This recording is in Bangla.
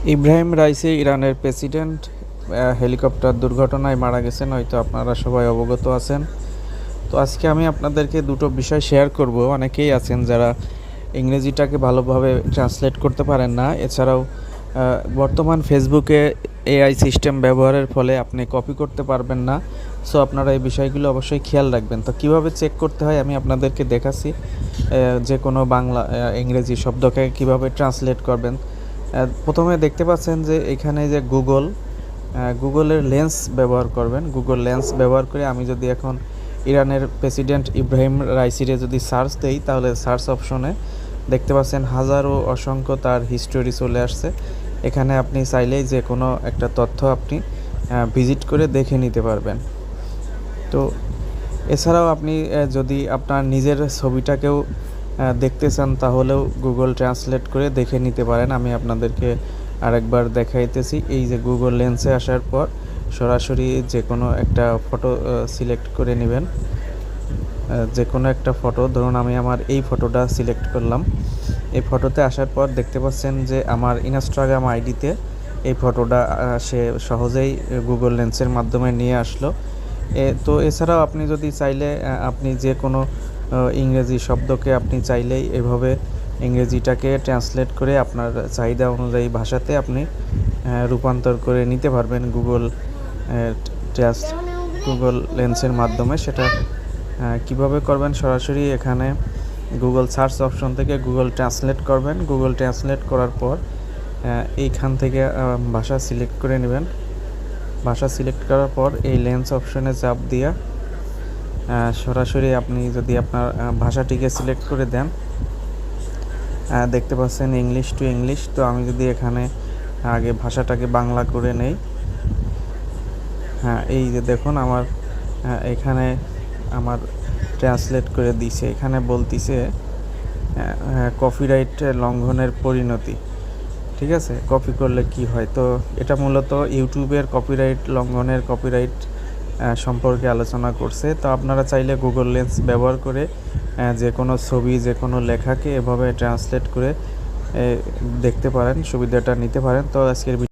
ইব্রাহিম রাইসি ইরানের প্রেসিডেন্ট হেলিকপ্টার দুর্ঘটনায় মারা গেছেন, হয়তো আপনারা সবাই অবগত আছেন। তো আজকে আমি আপনাদেরকে দুটো বিষয় শেয়ার করব। অনেকেই আছেন যারা ইংরেজিটাকে ভালোভাবে ট্রান্সলেট করতে পারেন না। এছাড়াও বর্তমান ফেসবুকে এআই সিস্টেম ব্যবহারের ফলে আপনি কপি করতে পারবেন না। সো আপনারা এই বিষয়গুলো অবশ্যই খেয়াল রাখবেন। তো কিভাবে চেক করতে হয় আমি আপনাদেরকে দেখাচ্ছি। যে কোনো বাংলা ইংরেজি শব্দকে কিভাবে ট্রান্সলেট করবেন। প্রথমে দেখতে পাচ্ছেন যে এখানে যে গুগলের লেন্স ব্যবহার করবেন। গুগল লেন্স ব্যবহার করে আমি যদি এখন ইরানের প্রেসিডেন্ট ইব্রাহিম রাইসিরে যদি সার্চ দেই, তাহলে সার্চ অপশনে দেখতে পাচ্ছেন হাজারো অসংখ্য তার হিস্টোরি চলে আসছে। এখানে আপনি চাইলেই যে কোনো একটা তথ্য আপনি ভিজিট করে দেখে নিতে পারবেন। তো এছাড়াও আপনি যদি আপনার নিজের ছবিটাকেও দেখতে চান, তাহলেও গুগল ট্রান্সলেট করে দেখে নিতে পারেন। আমি আপনাদেরকে আরেকবার দেখাইতেছি। এই যে গুগল লেন্সে আসার পর সরাসরি যে কোনো একটা ফটো সিলেক্ট করে নেবেন। যে কোনো একটা ফটো, ধরুন আমি আমার এই ফটোটা সিলেক্ট করলাম। এই ফটোতে আসার পর দেখতে পাচ্ছেন যে আমার ইনস্টাগ্রাম আইডিতে এই ফটোটা সে সহজেই গুগল লেন্সের মাধ্যমে নিয়ে আসলো। তো এছাড়াও আপনি যদি চাইলে আপনি যে কোনো ইংরেজি শব্দকে আপনি চাইলেই এভাবে ইংরেজিটাকে ট্রান্সলেট করে আপনার চাহিদা অনুযায়ী ভাষাতে আপনি রূপান্তর করে নিতে পারবেন গুগল লেন্সের মাধ্যমে। সেটা কিভাবে করবেন, সরাসরি এখানে গুগল সার্চ অপশন থেকে গুগল ট্রান্সলেট করবেন। গুগল ট্রান্সলেট করার পর এইখান থেকে ভাষা সিলেক্ট করে নেবেন। ভাষা সিলেক্ট করার পর এই লেন্স অপশনে চাপ দিয়া সরাসরি আপনি যদি আপনার ভাষাটিকে সিলেক্ট করে দেন, দেখতে পাচ্ছেন ইংলিশ টু ইংলিশ। তো আমি যদি এখানে আগে ভাষাটাকে বাংলা করে নেই, হ্যাঁ এই যে দেখুন আমার এখানে আমার ট্রান্সলেট করে দিছে। এখানে বলতিছে কপিরাইট লঙ্ঘনের পরিণতি। ঠিক আছে, কপি করলে কি হয়। তো এটা মূলত ইউটিউবের কপিরাইট লঙ্ঘনের কপিরাইট সম্পর্কে আলোচনা করছে। তো আপনারা চাইলে গুগল লেন্স ব্যবহার করে যে কোনো ছবি, যে কোনো লেখাকে এভাবে ট্রান্সলেট করে দেখতে পারেন, সুবিধাটা নিতে পারেন। তো আজকের